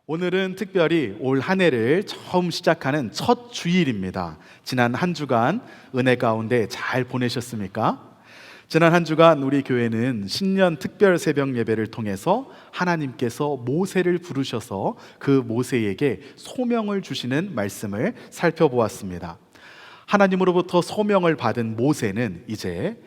오늘은 특별히 올 한 해를 처음 시작하는 첫 주일입니다. 지난 한 주간 은혜 가운데 잘 보내셨습니까? 지난 한 주간 우리 교회는 신년 특별 새벽 예배를 통해서 하나님께서 모세를 부르셔서 그 모세에게 소명을 주시는 말씀을 살펴보았습니다. 하나님으로부터 소명을 받은 모세는 이제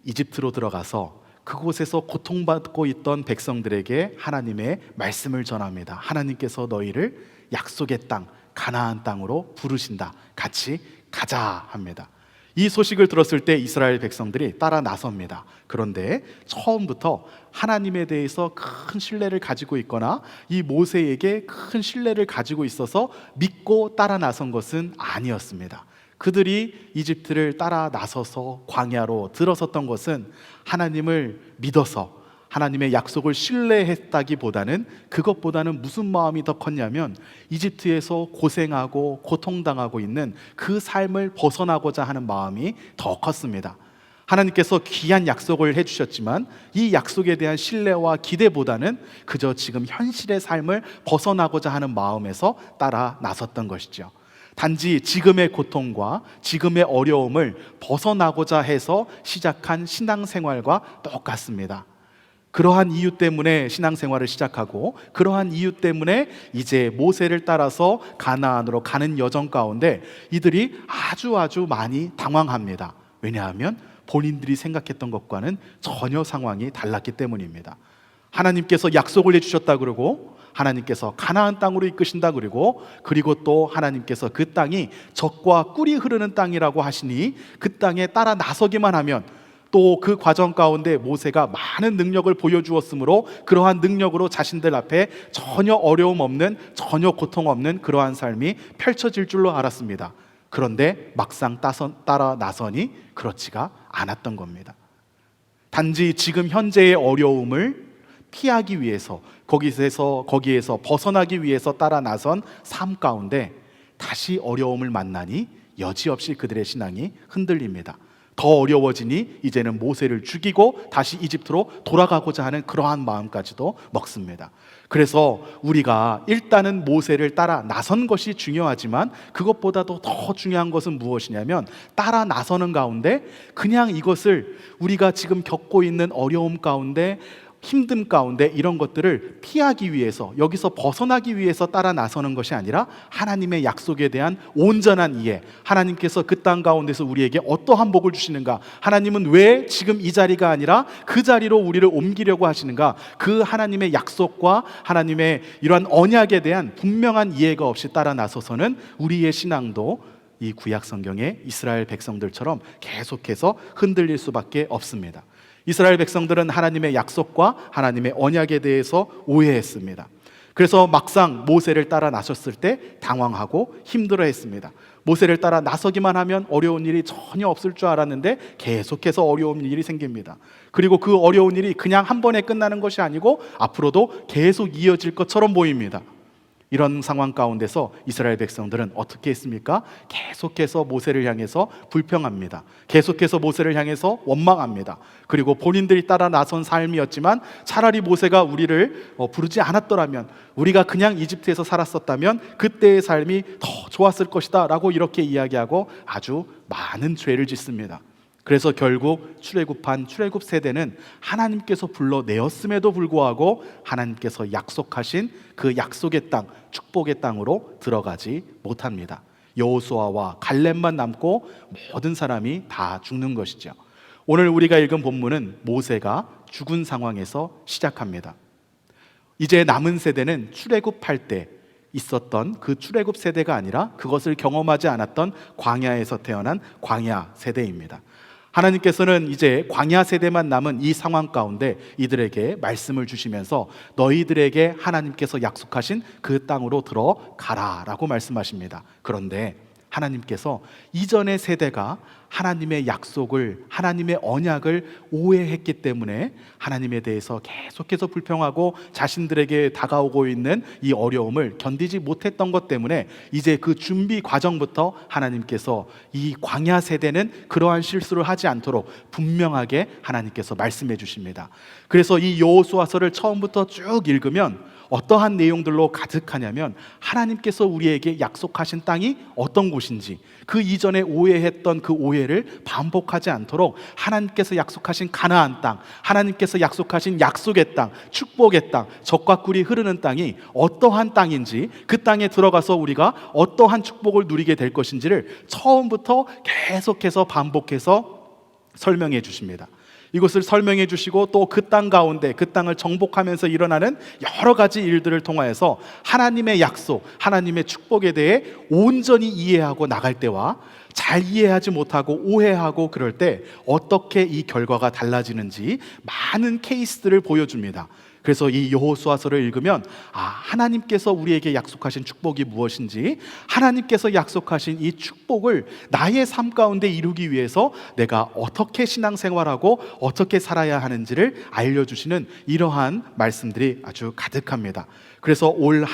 이집트로 들어가서 그곳에서 고통받고 있던 백성들에게 하나님의 말씀을 전합니다. 하나님께서 너희를 약속의 땅, 가나안 땅으로 부르신다. 같이 가자 합니다. 이 소식을 들었을 때 이스라엘 백성들이 따라 나섭니다. 그런데 처음부터 하나님에 대해서 큰 신뢰를 가지고 있거나 이 모세에게 큰 신뢰를 가지고 있어서 믿고 따라 나선 것은 아니었습니다. 그들이 이집트를 따라 나서서 광야로 들어섰던 것은 하나님을 믿어서 하나님의 약속을 신뢰했다기보다는 그것보다는 무슨 마음이 더 컸냐면 이집트에서 고생하고 고통당하고 있는 그 삶을 벗어나고자 하는 마음이 더 컸습니다. 하나님께서 귀한 약속을 해주셨지만 이 약속에 대한 신뢰와 기대보다는 그저 지금 현실의 삶을 벗어나고자 하는 마음에서 따라 나섰던 것이죠. 단지 지금의 고통과 지금의 어려움을 벗어나고자 해서 시작한 신앙생활과 똑같습니다. 그러한 이유 때문에 신앙생활을 시작하고 그러한 이유 때문에 이제 모세를 따라서 가나안으로 가는 여정 가운데 이들이 아주 많이 당황합니다. 왜냐하면 본인들이 생각했던 것과는 전혀 상황이 달랐기 때문입니다. 하나님께서 약속을 해주셨다 그러고 하나님께서 가나안 땅으로 이끄신다 그리고 또 하나님께서 그 땅이 젖과 꿀이 흐르는 땅이라고 하시니 그 땅에 따라 나서기만 하면 또 그 과정 가운데 모세가 많은 능력을 보여주었으므로 그러한 능력으로 자신들 앞에 전혀 어려움 없는, 전혀 고통 없는 그러한 삶이 펼쳐질 줄로 알았습니다. 그런데 막상 따라 나서니 그렇지가 않았던 겁니다. 단지 지금 현재의 어려움을 피하기 위해서 거기에서 벗어나기 위해서 따라 나선 삶 가운데 다시 어려움을 만나니 여지없이 그들의 신앙이 흔들립니다. 더 어려워지니 이제는 모세를 죽이고 다시 이집트로 돌아가고자 하는 그러한 마음까지도 먹습니다. 그래서 우리가 일단은 모세를 따라 나선 것이 중요하지만 그것보다도 더 중요한 것은 무엇이냐면 따라 나서는 가운데 그냥 이것을 우리가 지금 겪고 있는 어려움 가운데 힘듦 가운데 이런 것들을 피하기 위해서 여기서 벗어나기 위해서 따라 나서는 것이 아니라 하나님의 약속에 대한 온전한 이해, 하나님께서 그 땅 가운데서 우리에게 어떠한 복을 주시는가, 하나님은 왜 지금 이 자리가 아니라 그 자리로 우리를 옮기려고 하시는가, 그 하나님의 약속과 하나님의 이러한 언약에 대한 분명한 이해가 없이 따라 나서서는 우리의 신앙도 이 구약 성경의 이스라엘 백성들처럼 계속해서 흔들릴 수밖에 없습니다. 이스라엘 백성들은 하나님의 약속과 하나님의 언약에 대해서 오해했습니다. 그래서 막상 모세를 따라 나섰을 때 당황하고 힘들어했습니다. 모세를 따라 나서기만 하면 어려운 일이 전혀 없을 줄 알았는데 계속해서 어려운 일이 생깁니다. 그리고 그 어려운 일이 그냥 한 번에 끝나는 것이 아니고 앞으로도 계속 이어질 것처럼 보입니다. 이런 상황 가운데서 이스라엘 백성들은 어떻게 했습니까? 계속해서 모세를 향해서 불평합니다. 계속해서 모세를 향해서 원망합니다. 그리고 본인들이 따라 나선 삶이었지만 차라리 모세가 우리를 부르지 않았더라면, 우리가 그냥 이집트에서 살았었다면 그때의 삶이 더 좋았을 것이다 라고 이렇게 이야기하고 아주 많은 죄를 짓습니다. 그래서 결국 출애굽한 출애굽 세대는 하나님께서 불러내었음에도 불구하고 하나님께서 약속하신 그 약속의 땅, 축복의 땅으로 들어가지 못합니다. 여호수아와 갈렙만 남고 모든 사람이 다 죽는 것이죠. 오늘 우리가 읽은 본문은 모세가 죽은 상황에서 시작합니다. 이제 남은 세대는 출애굽할 때 있었던 그 출애굽 세대가 아니라 그것을 경험하지 않았던 광야에서 태어난 광야 세대입니다. 하나님께서는 이제 광야 세대만 남은 이 상황 가운데 이들에게 말씀을 주시면서 너희들에게 하나님께서 약속하신 그 땅으로 들어가라 라고 말씀하십니다. 그런데 하나님께서 이전의 세대가 하나님의 약속을, 하나님의 언약을 오해했기 때문에 하나님에 대해서 계속해서 불평하고 자신들에게 다가오고 있는 이 어려움을 견디지 못했던 것 때문에 이제 그 준비 과정부터 하나님께서 이 광야 세대는 그러한 실수를 하지 않도록 분명하게 하나님께서 말씀해 주십니다. 그래서 이 여호수아서를 처음부터 쭉 읽으면 어떠한 내용들로 가득하냐면 하나님께서 우리에게 약속하신 땅이 어떤 곳인지, 그 이전에 오해했던 그 오해를 반복하지 않도록 하나님께서 약속하신 가나안 땅, 하나님께서 약속하신 약속의 땅, 축복의 땅, 젖과 꿀이 흐르는 땅이 어떠한 땅인지, 그 땅에 들어가서 우리가 어떠한 축복을 누리게 될 것인지를 처음부터 계속해서 반복해서 설명해 주십니다. 이것을 설명해 주시고 또 그 땅 가운데 그 땅을 정복하면서 일어나는 여러 가지 일들을 통하여서 하나님의 약속, 하나님의 축복에 대해 온전히 이해하고 나갈 때와 잘 이해하지 못하고 오해하고 그럴 때 어떻게 이 결과가 달라지는지 많은 케이스들을 보여줍니다. 그래서 이 여호수아서를 읽으면 하나님께서 우리에게 약속하신 축복이 무엇인지, 하나님께서 약속하신 이 축복을 나의 삶 가운데 이루기 위해서 내가 어떻게 신앙생활하고 어떻게 살아야 하는지를 알려주시는 이러한 말씀들이 아주 가득합니다. 그래서 올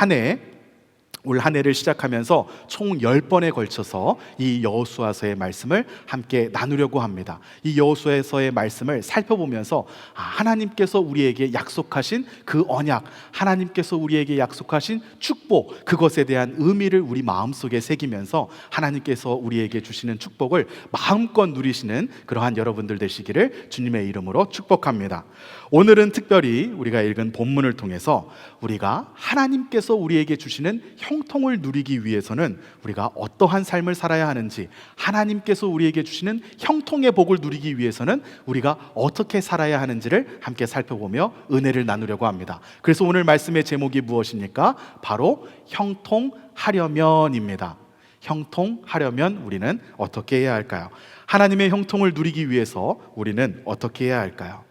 한 해를 시작하면서 총 10번에 걸쳐서 이 여호수아서의 말씀을 함께 나누려고 합니다. 이 여호수아서의 말씀을 살펴보면서 하나님께서 우리에게 약속하신 그 언약, 하나님께서 우리에게 약속하신 축복, 그것에 대한 의미를 우리 마음속에 새기면서 하나님께서 우리에게 주시는 축복을 마음껏 누리시는 그러한 여러분들 되시기를 주님의 이름으로 축복합니다. 오늘은 특별히 우리가 읽은 본문을 통해서 우리가 하나님께서 우리에게 주시는 형통을 누리기 위해서는 우리가 어떠한 삶을 살아야 하는지, 하나님께서 우리에게 주시는 형통의 복을 누리기 위해서는 우리가 어떻게 살아야 하는지를 함께 살펴보며 은혜를 나누려고 합니다. 그래서 오늘 말씀의 제목이 무엇입니까? 바로 형통하려면입니다. 형통하려면 우리는 어떻게 해야 할까요? 하나님의 형통을 누리기 위해서 우리는 어떻게 해야 할까요?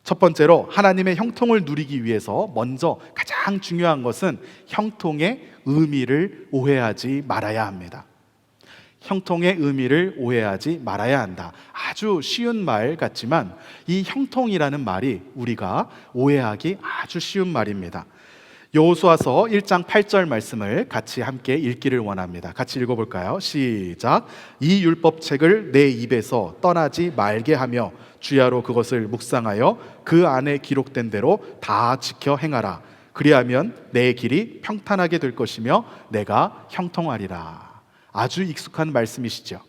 첫 번째로 하나님의 형통을 누리기 위해서 먼저 가장 중요한 것은 형통의 의미를 오해하지 말아야 합니다. 형통의 의미를 오해하지 말아야 한다. 아주 쉬운 말 같지만 이 형통이라는 말이 우리가 오해하기 아주 쉬운 말입니다. 여호수아서 1장 8절 말씀을 같이 함께 읽기를 원합니다. 같이 읽어볼까요? 시작. 이 율법책을 내 입에서 떠나지 말게 하며 주야로 그것을 묵상하여 그 안에 기록된 대로 다 지켜 행하라. 그리하면 내 길이 평탄하게 될 것이며 내가 형통하리라. 아주 익숙한 말씀이시죠.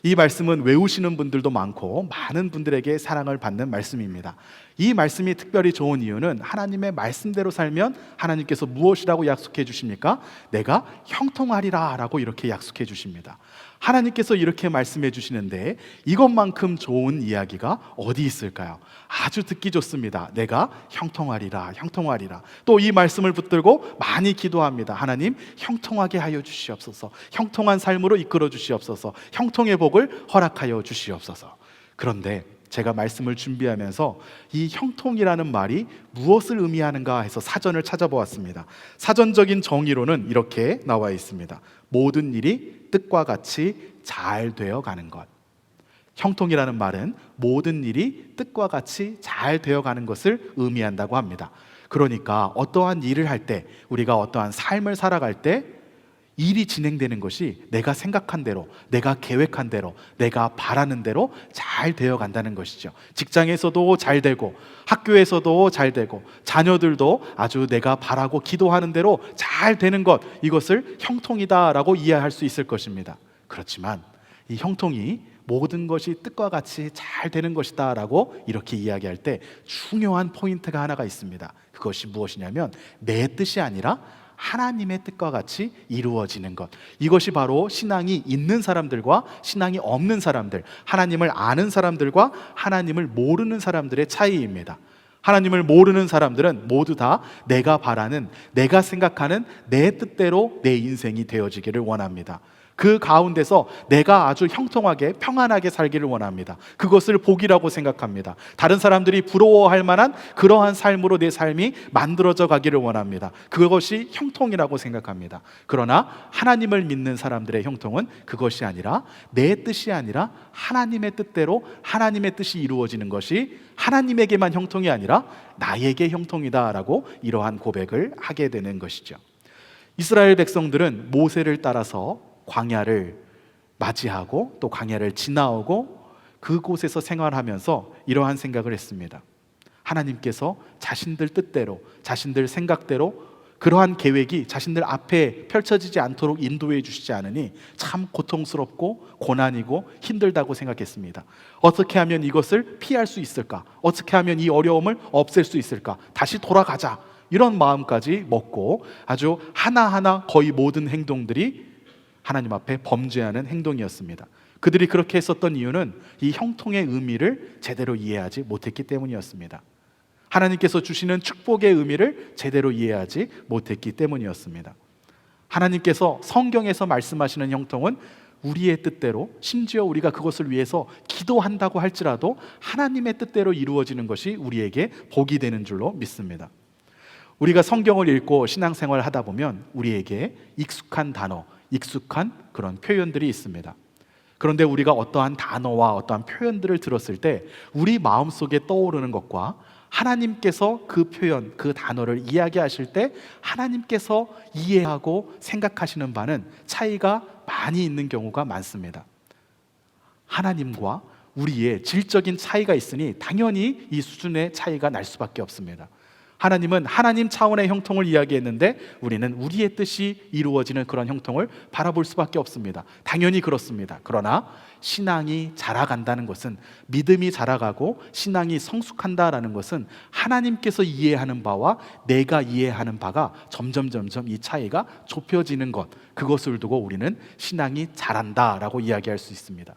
이 말씀은 외우시는 분들도 많고 많은 분들에게 사랑을 받는 말씀입니다. 이 말씀이 특별히 좋은 이유는 하나님의 말씀대로 살면 하나님께서 무엇이라고 약속해 주십니까? 내가 형통하리라 라고 이렇게 약속해 주십니다. 하나님께서 이렇게 말씀해 주시는데 이것만큼 좋은 이야기가 어디 있을까요? 아주 듣기 좋습니다. 내가 형통하리라, 형통하리라. 또 이 말씀을 붙들고 많이 기도합니다. 하나님, 형통하게 하여 주시옵소서. 형통한 삶으로 이끌어 주시옵소서. 형통의 복을 허락하여 주시옵소서. 그런데 제가 말씀을 준비하면서 이 형통이라는 말이 무엇을 의미하는가 해서 사전을 찾아보았습니다. 사전적인 정의로는 이렇게 나와 있습니다. 모든 일이 뜻과 같이 잘 되어 가는 것. 형통이라는 말은 모든 일이 뜻과 같이 잘 되어 가는 것을 의미한다고 합니다. 그러니까 어떠한 일을 할 때, 우리가 어떠한 삶을 살아갈 때 일이 진행되는 것이 내가 생각한 대로, 내가 계획한 대로, 내가 바라는 대로 잘 되어 간다는 것이죠. 직장에서도 잘 되고, 학교에서도 잘 되고, 자녀들도 아주 내가 바라고 기도하는 대로 잘 되는 것, 이것을 형통이다라고 이해할 수 있을 것입니다. 그렇지만 이 형통이 모든 것이 뜻과 같이 잘 되는 것이다 라고 이렇게 이야기할 때 중요한 포인트가 하나가 있습니다. 그것이 무엇이냐면 내 뜻이 아니라 하나님의 뜻과 같이 이루어지는 것. 이것이 바로 신앙이 있는 사람들과 신앙이 없는 사람들, 하나님을 아는 사람들과 하나님을 모르는 사람들의 차이입니다. 하나님을 모르는 사람들은 모두 다 내가 바라는, 내가 생각하는 내 뜻대로 내 인생이 되어지기를 원합니다. 그 가운데서 내가 아주 형통하게 평안하게 살기를 원합니다. 그것을 복이라고 생각합니다. 다른 사람들이 부러워할 만한 그러한 삶으로 내 삶이 만들어져 가기를 원합니다. 그것이 형통이라고 생각합니다. 그러나 하나님을 믿는 사람들의 형통은 그것이 아니라 내 뜻이 아니라 하나님의 뜻대로 하나님의 뜻이 이루어지는 것이 하나님에게만 형통이 아니라 나에게 형통이다라고 이러한 고백을 하게 되는 것이죠. 이스라엘 백성들은 모세를 따라서 광야를 맞이하고 또 광야를 지나오고 그곳에서 생활하면서 이러한 생각을 했습니다. 하나님께서 자신들 뜻대로, 자신들 생각대로 그러한 계획이 자신들 앞에 펼쳐지지 않도록 인도해 주시지 않으니 참 고통스럽고 고난이고 힘들다고 생각했습니다. 어떻게 하면 이것을 피할 수 있을까? 어떻게 하면 이 어려움을 없앨 수 있을까? 다시 돌아가자, 이런 마음까지 먹고 아주 하나하나 거의 모든 행동들이 하나님 앞에 범죄하는 행동이었습니다. 그들이 그렇게 했었던 이유는 이 형통의 의미를 제대로 이해하지 못했기 때문이었습니다. 하나님께서 주시는 축복의 의미를 제대로 이해하지 못했기 때문이었습니다. 하나님께서 성경에서 말씀하시는 형통은 우리의 뜻대로, 심지어 우리가 그것을 위해서 기도한다고 할지라도 하나님의 뜻대로 이루어지는 것이 우리에게 복이 되는 줄로 믿습니다. 우리가 성경을 읽고 신앙생활을 하다 보면 우리에게 익숙한 단어, 익숙한 그런 표현들이 있습니다. 그런데 우리가 어떠한 단어와 어떠한 표현들을 들었을 때 우리 마음속에 떠오르는 것과 하나님께서 그 표현, 그 단어를 이야기하실 때 하나님께서 이해하고 생각하시는 바는 차이가 많이 있는 경우가 많습니다. 하나님과 우리의 질적인 차이가 있으니 당연히 이 수준의 차이가 날 수밖에 없습니다. 하나님은 하나님 차원의 형통을 이야기했는데 우리는 우리의 뜻이 이루어지는 그런 형통을 바라볼 수밖에 없습니다. 당연히 그렇습니다. 그러나 신앙이 자라간다는 것은, 믿음이 자라가고 신앙이 성숙한다라는 것은 하나님께서 이해하는 바와 내가 이해하는 바가 점점 이 차이가 좁혀지는 것, 그것을 두고 우리는 신앙이 자란다라고 이야기할 수 있습니다.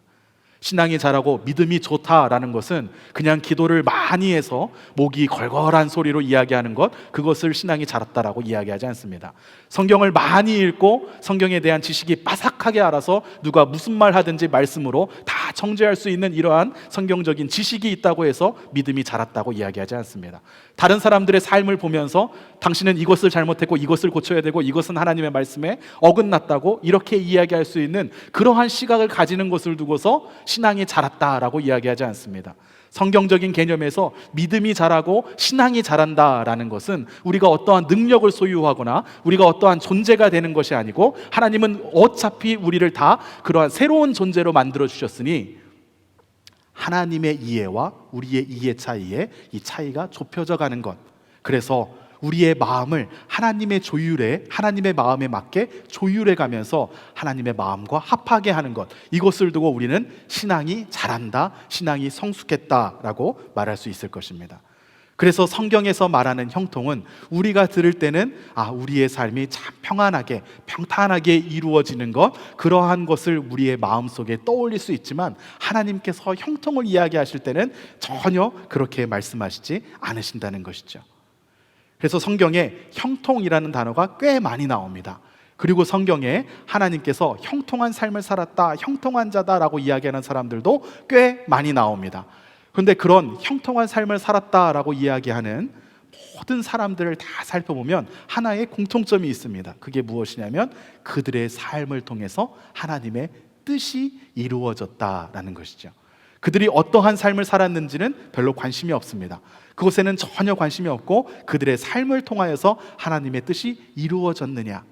신앙이 자라고 믿음이 좋다라는 것은 그냥 기도를 많이 해서 목이 걸걸한 소리로 이야기하는 것, 그것을 신앙이 자랐다라고 이야기하지 않습니다. 성경을 많이 읽고 성경에 대한 지식이 빠삭하게 알아서 누가 무슨 말 하든지 말씀으로 다 정죄할 수 있는 이러한 성경적인 지식이 있다고 해서 믿음이 자랐다고 이야기하지 않습니다. 다른 사람들의 삶을 보면서 당신은 이것을 잘못했고 이것을 고쳐야 되고 이것은 하나님의 말씀에 어긋났다고 이렇게 이야기할 수 있는 그러한 시각을 가지는 것을 두고서 신앙이 자랐다라고 이야기하지 않습니다. 성경적인 개념에서 믿음이 자라고 신앙이 자란다라는 것은 우리가 어떠한 능력을 소유하거나 우리가 어떠한 존재가 되는 것이 아니고 하나님은 어차피 우리를 다 그러한 새로운 존재로 만들어 주셨으니 하나님의 이해와 우리의 이해 차이에 이 차이가 좁혀져 가는 것, 그래서 우리의 마음을 하나님의 조율에, 하나님의 마음에 맞게 조율해 가면서 하나님의 마음과 합하게 하는 것, 이것을 두고 우리는 신앙이 자란다, 신앙이 성숙했다라고 말할 수 있을 것입니다. 그래서 성경에서 말하는 형통은 우리가 들을 때는 우리의 삶이 참 평안하게, 평탄하게 이루어지는 것, 그러한 것을 우리의 마음속에 떠올릴 수 있지만 하나님께서 형통을 이야기하실 때는 전혀 그렇게 말씀하시지 않으신다는 것이죠. 그래서 성경에 형통이라는 단어가 꽤 많이 나옵니다. 그리고 성경에 하나님께서 형통한 삶을 살았다, 형통한 자다라고 이야기하는 사람들도 꽤 많이 나옵니다. 그런데 그런 형통한 삶을 살았다라고 이야기하는 모든 사람들을 다 살펴보면 하나의 공통점이 있습니다. 그게 무엇이냐면 그들의 삶을 통해서 하나님의 뜻이 이루어졌다라는 것이죠. 그들이 어떠한 삶을 살았는지는 별로 관심이 없습니다. 그것에는 전혀 관심이 없고 그들의 삶을 통하여서 하나님의 뜻이 이루어졌느냐,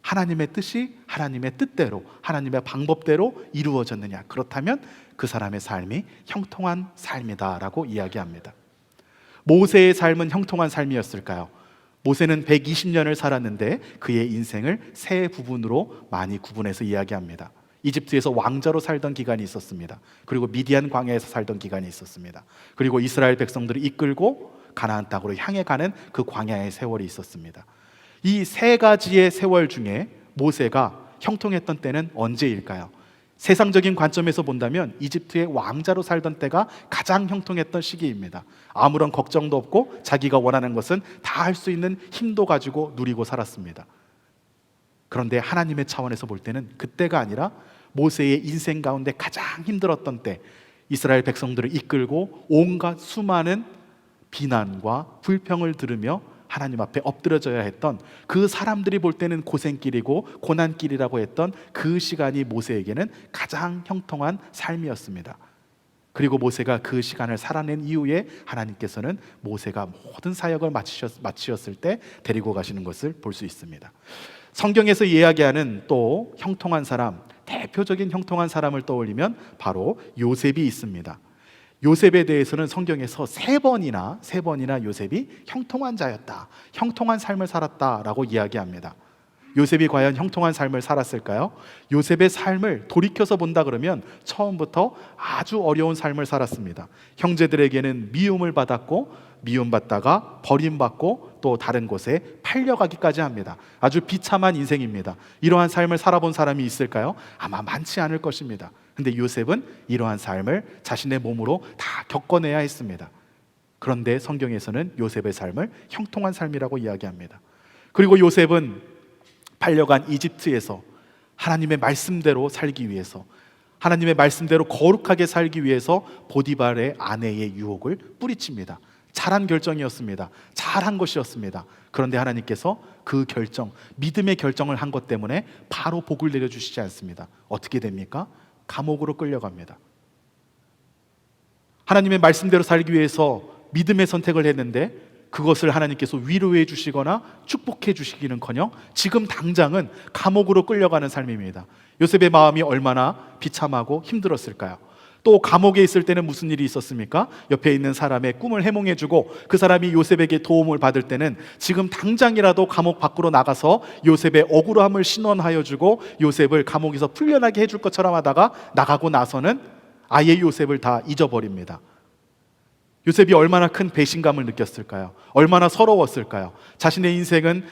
하나님의 뜻이 하나님의 뜻대로, 하나님의 방법대로 이루어졌느냐, 그렇다면 그 사람의 삶이 형통한 삶이다라고 이야기합니다. 모세의 삶은 형통한 삶이었을까요? 모세는 120년을 살았는데 그의 인생을 세 부분으로 많이 구분해서 이야기합니다. 이집트에서 왕자로 살던 기간이 있었습니다. 그리고 미디안 광야에서 살던 기간이 있었습니다. 그리고 이스라엘 백성들을 이끌고 가나안 땅으로 향해 가는 그 광야의 세월이 있었습니다. 이 세 가지의 세월 중에 모세가 형통했던 때는 언제일까요? 세상적인 관점에서 본다면 이집트의 왕자로 살던 때가 가장 형통했던 시기입니다. 아무런 걱정도 없고 자기가 원하는 것은 다 할 수 있는 힘도 가지고 누리고 살았습니다. 그런데 하나님의 차원에서 볼 때는 그때가 아니라 모세의 인생 가운데 가장 힘들었던 때, 이스라엘 백성들을 이끌고 온갖 수많은 비난과 불평을 들으며 하나님 앞에 엎드려져야 했던 그 사람들이 볼 때는 고생길이고 고난길이라고 했던 그 시간이 모세에게는 가장 형통한 삶이었습니다. 그리고 모세가 그 시간을 살아낸 이후에 하나님께서는 모세가 모든 사역을 마치셨을 때 데리고 가시는 것을 볼 수 있습니다. 성경에서 이야기하는 또 형통한 사람, 대표적인 형통한 사람을 떠올리면 바로 요셉이 있습니다. 요셉에 대해서는 성경에서 세 번이나 요셉이 형통한 자였다, 형통한 삶을 살았다라고 이야기합니다. 요셉이 과연 형통한 삶을 살았을까요? 요셉의 삶을 돌이켜서 본다 그러면 처음부터 아주 어려운 삶을 살았습니다. 형제들에게는 미움을 받았고, 미움받다가 버림받고 또 다른 곳에 팔려가기까지 합니다. 아주 비참한 인생입니다. 이러한 삶을 살아본 사람이 있을까요? 아마 많지 않을 것입니다. 근데 요셉은 이러한 삶을 자신의 몸으로 다 겪어내야 했습니다. 그런데 성경에서는 요셉의 삶을 형통한 삶이라고 이야기합니다. 그리고 요셉은 팔려간 이집트에서 하나님의 말씀대로 살기 위해서, 하나님의 말씀대로 거룩하게 살기 위해서 보디발의 아내의 유혹을 뿌리칩니다. 잘한 결정이었습니다. 잘한 것이었습니다. 그런데 하나님께서 그 결정, 믿음의 결정을 한 것 때문에 바로 복을 내려주시지 않습니다. 어떻게 됩니까? 감옥으로 끌려갑니다. 하나님의 말씀대로 살기 위해서 믿음의 선택을 했는데 그것을 하나님께서 위로해 주시거나 축복해 주시기는커녕 지금 당장은 감옥으로 끌려가는 삶입니다. 요셉의 마음이 얼마나 비참하고 힘들었을까요? 또 감옥에 있을 때는 무슨 일이 있었습니까? 옆에 있는 사람의 꿈을 해몽해 주고 그 사람이 요셉에게 도움을 받을 때는 지금 당장이라도 감옥 밖으로 나가서 요셉의 억울함을 신원하여 주고 요셉을 감옥에서 풀려나게 해줄 것처럼 하다가 나가고 나서는 아예 요셉을 다 잊어버립니다. 요셉이 얼마나 큰 배신감을 느꼈을까요? 얼마나 서러웠을까요? 자신의 인생은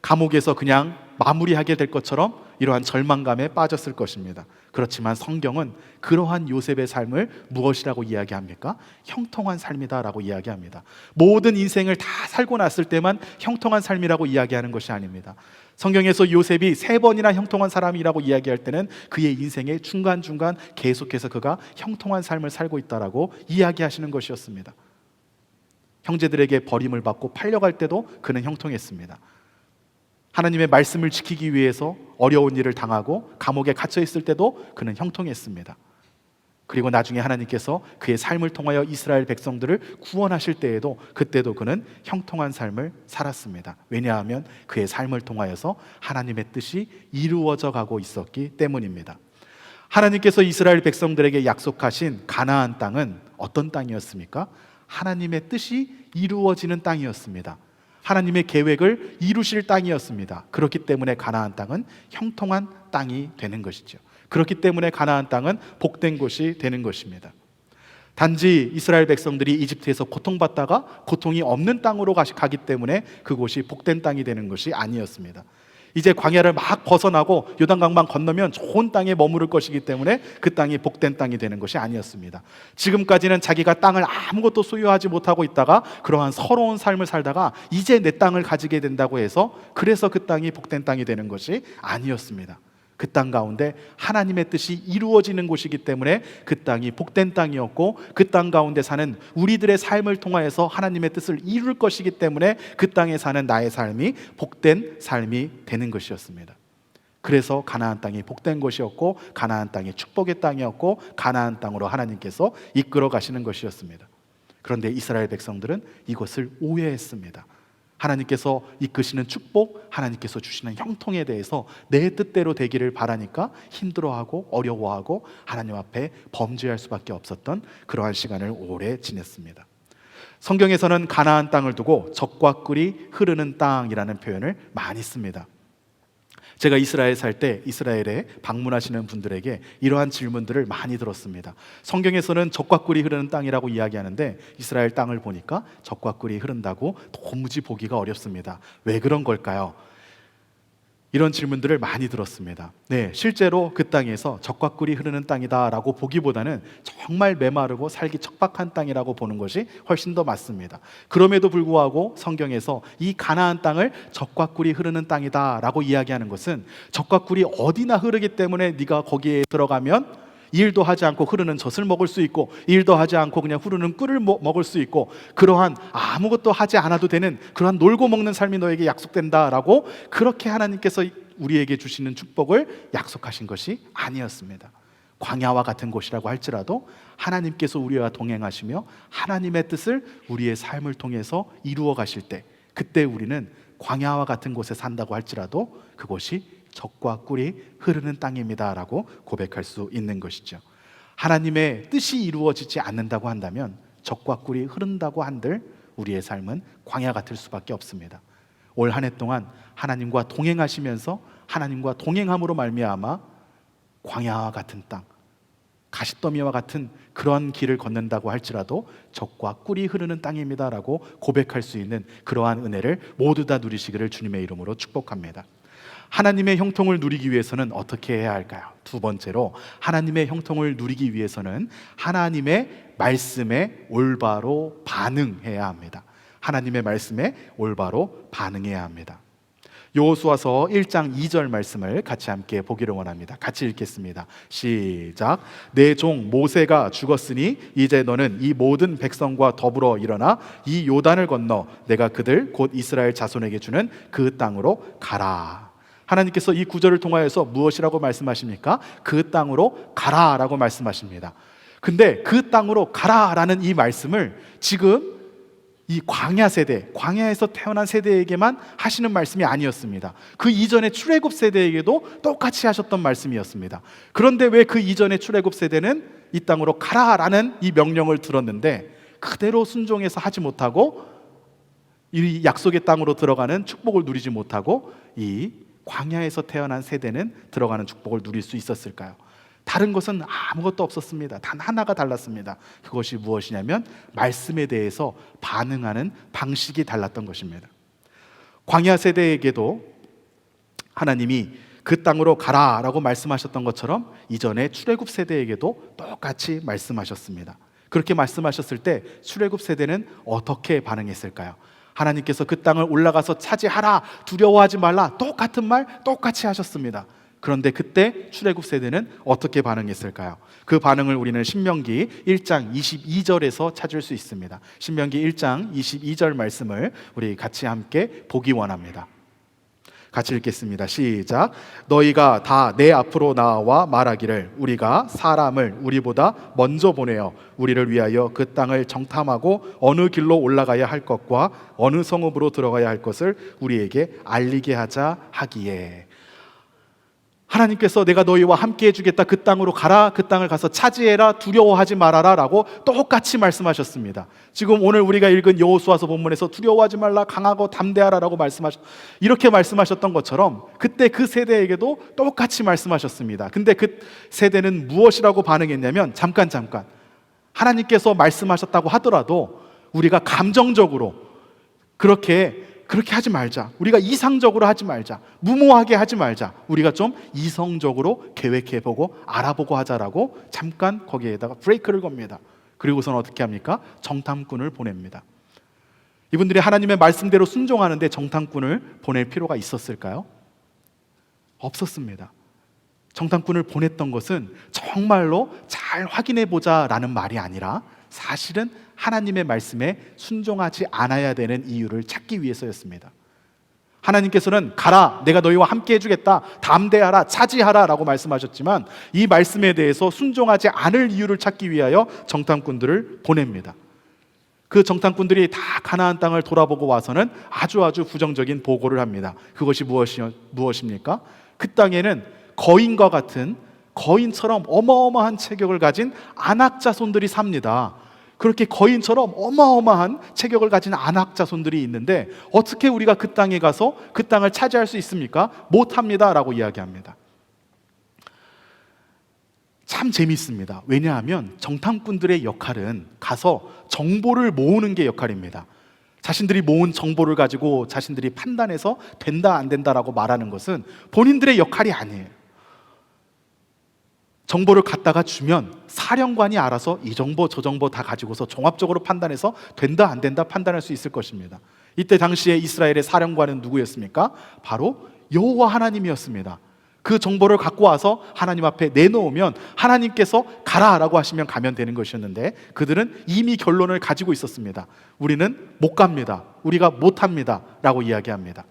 감옥에서 그냥 마무리하게 될 것처럼 이러한 절망감에 빠졌을 것입니다. 그렇지만 성경은 그러한 요셉의 삶을 무엇이라고 이야기합니까? 형통한 삶이다라고 이야기합니다. 모든 인생을 다 살고 났을 때만 형통한 삶이라고 이야기하는 것이 아닙니다. 성경에서 요셉이 3번이나 형통한 사람이라고 이야기할 때는 그의 인생의 중간중간 계속해서 그가 형통한 삶을 살고 있다라고 이야기하시는 것이었습니다. 형제들에게 버림을 받고 팔려갈 때도 그는 형통했습니다. 하나님의 말씀을 지키기 위해서 어려운 일을 당하고 감옥에 갇혀 있을 때도 그는 형통했습니다. 그리고 나중에 하나님께서 그의 삶을 통하여 이스라엘 백성들을 구원하실 때에도 그때도 그는 형통한 삶을 살았습니다. 왜냐하면 그의 삶을 통하여서 하나님의 뜻이 이루어져 가고 있었기 때문입니다. 하나님께서 이스라엘 백성들에게 약속하신 가나안 땅은 어떤 땅이었습니까? 하나님의 뜻이 이루어지는 땅이었습니다. 하나님의 계획을 이루실 땅이었습니다. 그렇기 때문에 가나안 땅은 형통한 땅이 되는 것이죠. 그렇기 때문에 가나안 땅은 복된 곳이 되는 것입니다. 단지 이스라엘 백성들이 이집트에서 고통받다가 고통이 없는 땅으로 가기 때문에 그곳이 복된 땅이 되는 것이 아니었습니다. 이제 광야를 막 벗어나고 요단강만 건너면 좋은 땅에 머무를 것이기 때문에 그 땅이 복된 땅이 되는 것이 아니었습니다. 지금까지는 자기가 땅을 아무것도 소유하지 못하고 있다가 그러한 서러운 삶을 살다가 이제 내 땅을 가지게 된다고 해서 그래서 그 땅이 복된 땅이 되는 것이 아니었습니다. 그 땅 가운데 하나님의 뜻이 이루어지는 곳이기 때문에 그 땅이 복된 땅이었고, 그 땅 가운데 사는 우리들의 삶을 통하여서 하나님의 뜻을 이룰 것이기 때문에 그 땅에 사는 나의 삶이 복된 삶이 되는 것이었습니다. 그래서 가나안 땅이 복된 곳이었고, 가나안 땅이 축복의 땅이었고, 가나안 땅으로 하나님께서 이끌어 가시는 것이었습니다. 그런데 이스라엘 백성들은 이것을 오해했습니다. 하나님께서 이끄시는 축복, 하나님께서 주시는 형통에 대해서 내 뜻대로 되기를 바라니까 힘들어하고 어려워하고 하나님 앞에 범죄할 수밖에 없었던 그러한 시간을 오래 지냈습니다. 성경에서는 가나안 땅을 두고 젖과 꿀이 흐르는 땅이라는 표현을 많이 씁니다. 제가 이스라엘 살 때 이스라엘에 방문하시는 분들에게 이러한 질문들을 많이 들었습니다. 성경에서는 젖과 꿀이 흐르는 땅이라고 이야기하는데 이스라엘 땅을 보니까 젖과 꿀이 흐른다고 도무지 보기가 어렵습니다. 왜 그런 걸까요? 이런 질문들을 많이 들었습니다. 네, 실제로 그 땅에서 젖과 꿀이 흐르는 땅이다라고 보기보다는 정말 메마르고 살기 척박한 땅이라고 보는 것이 훨씬 더 맞습니다. 그럼에도 불구하고 성경에서 이 가나안 땅을 젖과 꿀이 흐르는 땅이다라고 이야기하는 것은 젖과 꿀이 어디나 흐르기 때문에 네가 거기에 들어가면 일도 하지 않고 흐르는 젖을 먹을 수 있고, 일도 하지 않고 그냥 흐르는 꿀을 먹을 수 있고, 그러한 아무것도 하지 않아도 되는 그러한 놀고 먹는 삶이 너에게 약속된다라고 그렇게 하나님께서 우리에게 주시는 축복을 약속하신 것이 아니었습니다. 광야와 같은 곳이라고 할지라도 하나님께서 우리와 동행하시며 하나님의 뜻을 우리의 삶을 통해서 이루어 가실 때, 그때 우리는 광야와 같은 곳에 산다고 할지라도 그곳이 젖과 꿀이 흐르는 땅입니다 라고 고백할 수 있는 것이죠. 하나님의 뜻이 이루어지지 않는다고 한다면 젖과 꿀이 흐른다고 한들 우리의 삶은 광야 같을 수밖에 없습니다. 올 한 해 동안 하나님과 동행하시면서 하나님과 동행함으로 말미암아 광야와 같은 땅, 가시더미와 같은 그런 길을 걷는다고 할지라도 젖과 꿀이 흐르는 땅입니다 라고 고백할 수 있는 그러한 은혜를 모두 다 누리시기를 주님의 이름으로 축복합니다. 하나님의 형통을 누리기 위해서는 어떻게 해야 할까요? 두 번째로, 하나님의 형통을 누리기 위해서는 하나님의 말씀에 올바로 반응해야 합니다. 하나님의 말씀에 올바로 반응해야 합니다. 여호수아서 1장 2절 말씀을 같이 함께 보기를 원합니다. 같이 읽겠습니다. 시작. 내 종 모세가 죽었으니 이제 너는 이 모든 백성과 더불어 일어나 이 요단을 건너 내가 그들 곧 이스라엘 자손에게 주는 그 땅으로 가라. 하나님께서 이 구절을 통하여서 무엇이라고 말씀하십니까? 그 땅으로 가라라고 말씀하십니다. 근데 그 땅으로 가라라는 이 말씀을 지금 이 광야 세대, 광야에서 태어난 세대에게만 하시는 말씀이 아니었습니다. 그 이전의 출애굽 세대에게도 똑같이 하셨던 말씀이었습니다. 그런데 왜 그 이전의 출애굽 세대는 이 땅으로 가라라는 이 명령을 들었는데 그대로 순종해서 하지 못하고 이 약속의 땅으로 들어가는 축복을 누리지 못하고 이 광야에서 태어난 세대는 들어가는 축복을 누릴 수 있었을까요? 다른 것은 아무것도 없었습니다. 단 하나가 달랐습니다. 그것이 무엇이냐면 말씀에 대해서 반응하는 방식이 달랐던 것입니다. 광야 세대에게도 하나님이 그 땅으로 가라라고 말씀하셨던 것처럼 이전에 출애굽 세대에게도 똑같이 말씀하셨습니다. 그렇게 말씀하셨을 때 출애굽 세대는 어떻게 반응했을까요? 하나님께서 그 땅을 올라가서 차지하라, 두려워하지 말라, 똑같은 말 똑같이 하셨습니다. 그런데 그때 출애굽 세대는 어떻게 반응했을까요? 그 반응을 우리는 신명기 1장 22절에서 찾을 수 있습니다. 신명기 1장 22절 말씀을 우리 같이 함께 보기 원합니다. 같이 읽겠습니다. 시작. 너희가 다 내 앞으로 나와 말하기를 우리가 사람을 우리보다 먼저 보내어 우리를 위하여 그 땅을 정탐하고 어느 길로 올라가야 할 것과 어느 성읍으로 들어가야 할 것을 우리에게 알리게 하자 하기에, 하나님께서 내가 너희와 함께 해주겠다, 그 땅으로 가라, 그 땅을 가서 차지해라, 두려워하지 말아라 라고 똑같이 말씀하셨습니다. 지금 오늘 우리가 읽은 여호수아서 본문에서 두려워하지 말라, 강하고 담대하라 라고 이렇게 말씀하셨던 것처럼 그때 그 세대에게도 똑같이 말씀하셨습니다. 근데 그 세대는 무엇이라고 반응했냐면 잠깐 하나님께서 말씀하셨다고 하더라도 우리가 감정적으로 그렇게 하지 말자, 우리가 이상적으로 하지 말자, 무모하게 하지 말자, 우리가 좀 이성적으로 계획해보고 알아보고 하자라고 잠깐 거기에다가 브레이크를 겁니다. 그리고서는 어떻게 합니까? 정탐꾼을 보냅니다. 이분들이 하나님의 말씀대로 순종하는데 정탐꾼을 보낼 필요가 있었을까요? 없었습니다. 정탐꾼을 보냈던 것은 정말로 잘 확인해보자 라는 말이 아니라 사실은 하나님의 말씀에 순종하지 않아야 되는 이유를 찾기 위해서였습니다. 하나님께서는 가라, 내가 너희와 함께 해주겠다, 담대하라, 차지하라 라고 말씀하셨지만 이 말씀에 대해서 순종하지 않을 이유를 찾기 위하여 정탐꾼들을 보냅니다. 그 정탐꾼들이 다 가나안 땅을 돌아보고 와서는 아주 부정적인 보고를 합니다. 그것이 무엇입니까? 그 땅에는 거인과 같은, 거인처럼 어마어마한 체격을 가진 안악자손들이 삽니다. 그렇게 거인처럼 어마어마한 체격을 가진 안악자손들이 있는데 어떻게 우리가 그 땅에 가서 그 땅을 차지할 수 있습니까? 못합니다 라고 이야기합니다. 참 재밌습니다. 왜냐하면 정탐꾼들의 역할은 가서 정보를 모으는 게 역할입니다. 자신들이 모은 정보를 가지고 자신들이 판단해서 된다 안 된다라고 말하는 것은 본인들의 역할이 아니에요. 정보를 갖다가 주면 사령관이 알아서 이 정보 저 정보 다 가지고서 종합적으로 판단해서 된다 안 된다 판단할 수 있을 것입니다. 이때 당시에 이스라엘의 사령관은 누구였습니까? 바로 여호와 하나님이었습니다. 그 정보를 갖고 와서 하나님 앞에 내놓으면 하나님께서 가라라고 하시면 가면 되는 것이었는데, 그들은 이미 결론을 가지고 있었습니다. 우리는 못 갑니다. 우리가 못 합니다 라고 이야기합니다.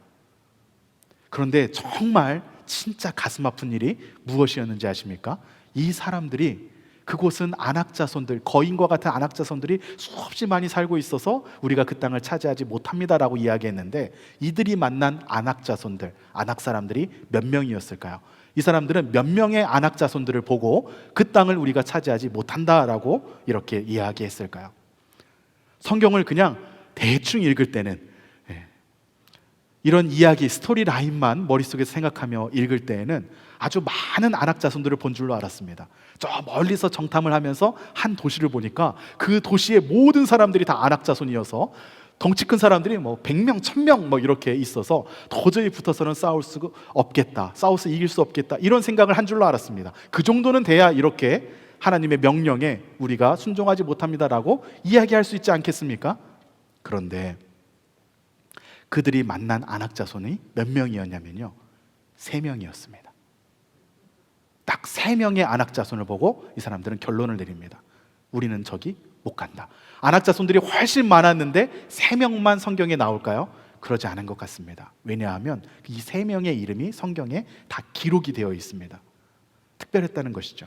그런데 정말 진짜 가슴 아픈 일이 무엇이었는지 아십니까? 이 사람들이, 그곳은 안악자손들, 거인과 같은 안악자손들이 수없이 많이 살고 있어서 우리가 그 땅을 차지하지 못합니다라고 이야기했는데, 이들이 만난 안악자손들, 안악사람들이 몇 명이었을까요? 이 사람들은 몇 명의 안악자손들을 보고 그 땅을 우리가 차지하지 못한다라고 이렇게 이야기했을까요? 성경을 그냥 대충 읽을 때는, 이런 이야기, 스토리 라인만 머릿속에서 생각하며 읽을 때에는 아주 많은 안악자손들을 본 줄로 알았습니다. 저 멀리서 정탐을 하면서 한 도시를 보니까 그 도시의 모든 사람들이 다 안악자손이어서 덩치 큰 사람들이 뭐 100명, 1000명 뭐 이렇게 있어서 도저히 붙어서는 싸울 수 없겠다, 싸워서 이길 수 없겠다, 이런 생각을 한 줄로 알았습니다. 그 정도는 돼야 이렇게 하나님의 명령에 우리가 순종하지 못합니다라고 이야기할 수 있지 않겠습니까? 그런데 그들이 만난 안악자손이 몇 명이었냐면요, 3명이었습니다. 딱 3명의 안악자손을 보고 이 사람들은 결론을 내립니다. 우리는 저기 못 간다. 안악자손들이 훨씬 많았는데 3명만 성경에 나올까요? 그러지 않은 것 같습니다. 왜냐하면 이 3명의 이름이 성경에 다 기록이 되어 있습니다. 특별했다는 것이죠.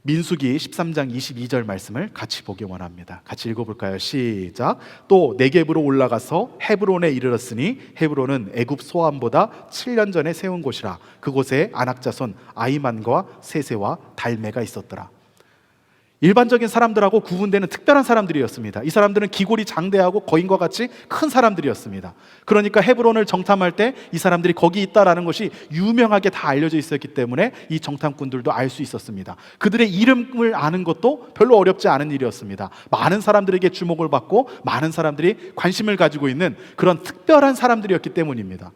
민수기 13장 22절 말씀을 같이 보기 원합니다. 같이 읽어볼까요? 시작. 또 네겝으로 올라가서 헤브론에 이르렀으니 헤브론은 애굽 소암보다 7년 전에 세운 곳이라. 그곳에 안악자손 아히만과 세세와 달메가 있었더라. 일반적인 사람들하고 구분되는 특별한 사람들이었습니다. 이 사람들은 기골이 장대하고 거인과 같이 큰 사람들이었습니다. 그러니까 헤브론을 정탐할 때 이 사람들이 거기 있다라는 것이 유명하게 다 알려져 있었기 때문에 이 정탐꾼들도 알 수 있었습니다. 그들의 이름을 아는 것도 별로 어렵지 않은 일이었습니다. 많은 사람들에게 주목을 받고 많은 사람들이 관심을 가지고 있는 그런 특별한 사람들이었기 때문입니다.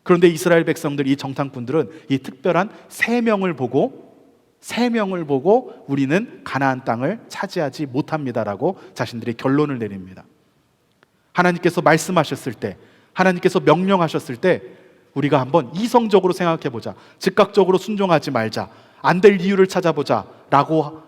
그런데 이스라엘 백성들, 이 정탐꾼들은 이 특별한 3명을 보고 우리는 가나안 땅을 차지하지 못합니다라고 자신들이 결론을 내립니다. 하나님께서 말씀하셨을 때, 하나님께서 명령하셨을 때 우리가 한번 이성적으로 생각해 보자, 즉각적으로 순종하지 말자, 안 될 이유를 찾아보자 라고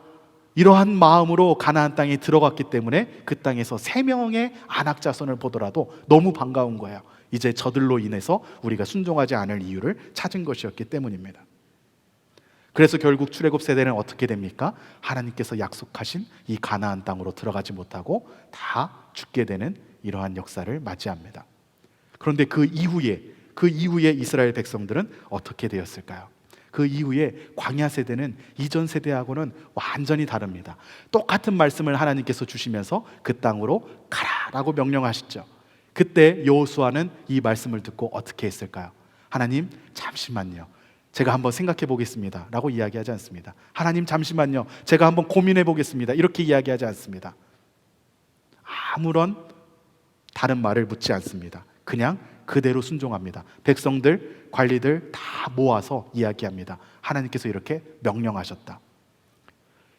이러한 마음으로 가나안 땅에 들어갔기 때문에 그 땅에서 3명의 안악자손을 보더라도 너무 반가운 거예요. 이제 저들로 인해서 우리가 순종하지 않을 이유를 찾은 것이었기 때문입니다. 그래서 결국 출애굽 세대는 어떻게 됩니까? 하나님께서 약속하신 이 가나안 땅으로 들어가지 못하고 다 죽게 되는 이러한 역사를 맞이합니다. 그런데 그 이후에 이스라엘 백성들은 어떻게 되었을까요? 그 이후에 광야 세대는 이전 세대하고는 완전히 다릅니다. 똑같은 말씀을 하나님께서 주시면서 그 땅으로 가라라고 명령하시죠. 그때 여호수아는 이 말씀을 듣고 어떻게 했을까요? 하나님 잠시만요, 제가 한번 생각해 보겠습니다 라고 이야기하지 않습니다. 하나님 잠시만요, 제가 한번 고민해 보겠습니다 이렇게 이야기하지 않습니다. 아무런 다른 말을 묻지 않습니다. 그냥 그대로 순종합니다. 백성들, 관리들 다 모아서 이야기합니다. 하나님께서 이렇게 명령하셨다.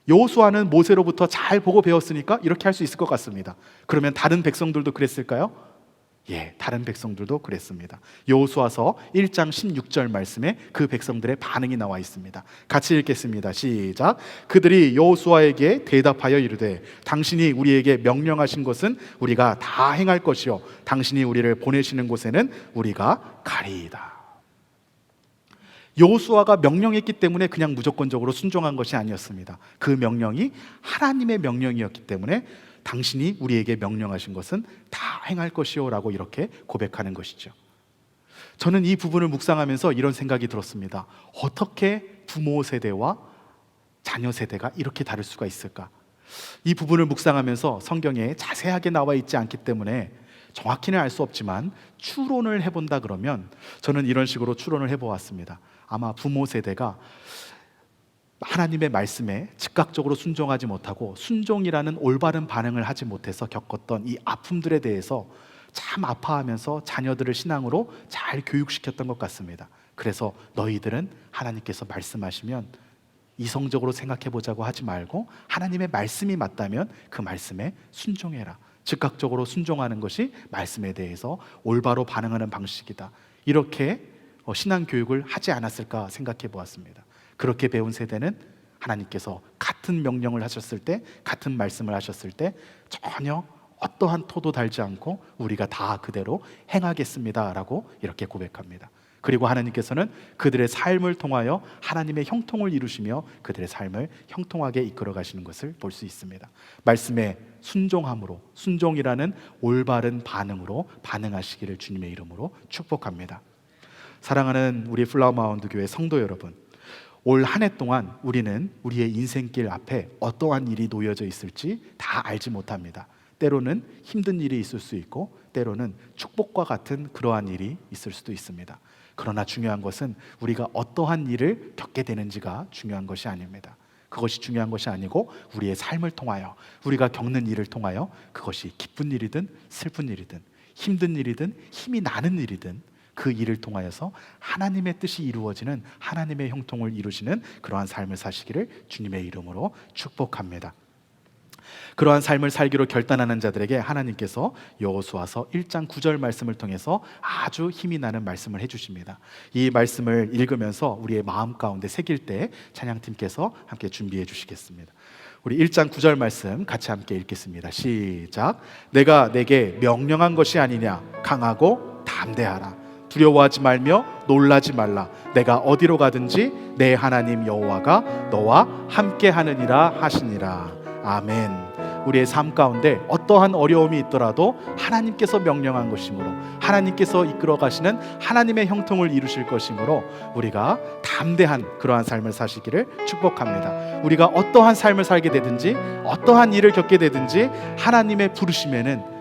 여호수아는 모세로부터 잘 보고 배웠으니까 이렇게 할 수 있을 것 같습니다. 그러면 다른 백성들도 그랬을까요? 예, 다른 백성들도 그랬습니다. 여호수아서 1장 16절 말씀에 그 백성들의 반응이 나와 있습니다. 같이 읽겠습니다. 시작. 그들이 여호수아에게 대답하여 이르되 당신이 우리에게 명령하신 것은 우리가 다 행할 것이요 당신이 우리를 보내시는 곳에는 우리가 가리이다. 여호수아가 명령했기 때문에 그냥 무조건적으로 순종한 것이 아니었습니다. 그 명령이 하나님의 명령이었기 때문에 당신이 우리에게 명령하신 것은 다 행할 것이요 라고 이렇게 고백하는 것이죠. 저는 이 부분을 묵상하면서 이런 생각이 들었습니다. 어떻게 부모 세대와 자녀 세대가 이렇게 다를 수가 있을까? 이 부분을 묵상하면서 성경에 자세하게 나와 있지 않기 때문에 정확히는 알 수 없지만 추론을 해본다 그러면 저는 이런 식으로 추론을 해보았습니다. 아마 부모 세대가 하나님의 말씀에 즉각적으로 순종하지 못하고 순종이라는 올바른 반응을 하지 못해서 겪었던 이 아픔들에 대해서 참 아파하면서 자녀들을 신앙으로 잘 교육시켰던 것 같습니다. 그래서 너희들은 하나님께서 말씀하시면 이성적으로 생각해 보자고 하지 말고 하나님의 말씀이 맞다면 그 말씀에 순종해라. 즉각적으로 순종하는 것이 말씀에 대해서 올바로 반응하는 방식이다. 이렇게 신앙 교육을 하지 않았을까 생각해 보았습니다. 그렇게 배운 세대는 하나님께서 같은 명령을 하셨을 때, 같은 말씀을 하셨을 때 전혀 어떠한 토도 달지 않고 우리가 다 그대로 행하겠습니다 라고 이렇게 고백합니다. 그리고 하나님께서는 그들의 삶을 통하여 하나님의 형통을 이루시며 그들의 삶을 형통하게 이끌어 가시는 것을 볼 수 있습니다. 말씀에 순종함으로, 순종이라는 올바른 반응으로 반응하시기를 주님의 이름으로 축복합니다. 사랑하는 우리 플라워마운드 교회 성도 여러분, 올 한 해 동안 우리는 우리의 인생길 앞에 어떠한 일이 놓여져 있을지 다 알지 못합니다. 때로는 힘든 일이 있을 수 있고 때로는 축복과 같은 그러한 일이 있을 수도 있습니다. 그러나 중요한 것은 우리가 어떠한 일을 겪게 되는지가 중요한 것이 아닙니다. 그것이 중요한 것이 아니고 우리의 삶을 통하여, 우리가 겪는 일을 통하여 그것이 기쁜 일이든 슬픈 일이든 힘든 일이든 힘이 나는 일이든 그 일을 통하여서 하나님의 뜻이 이루어지는, 하나님의 형통을 이루시는 그러한 삶을 사시기를 주님의 이름으로 축복합니다. 그러한 삶을 살기로 결단하는 자들에게 하나님께서 여호수아서 1장 9절 말씀을 통해서 아주 힘이 나는 말씀을 해주십니다. 이 말씀을 읽으면서 우리의 마음 가운데 새길 때 찬양팀께서 함께 준비해 주시겠습니다. 우리 1장 9절 말씀 같이 함께 읽겠습니다. 시작. 내가 내게 명령한 것이 아니냐, 강하고 담대하라. 두려워하지 말며 놀라지 말라. 내가 어디로 가든지 내 하나님 여호와가 너와 함께 하느니라 하시니라. 아멘. 우리의 삶 가운데 어떠한 어려움이 있더라도 하나님께서 명령한 것이므로, 하나님께서 이끌어 가시는 하나님의 형통을 이루실 것이므로 우리가 담대한 그러한 삶을 사시기를 축복합니다. 우리가 어떠한 삶을 살게 되든지 어떠한 일을 겪게 되든지 하나님의 부르심에는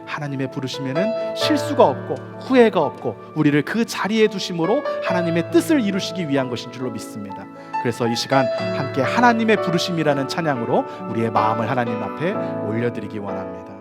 실수가 없고 후회가 없고 우리를 그 자리에 두심으로 하나님의 뜻을 이루시기 위한 것인 줄로 믿습니다. 그래서 이 시간 함께 하나님의 부르심이라는 찬양으로 우리의 마음을 하나님 앞에 올려드리기 원합니다.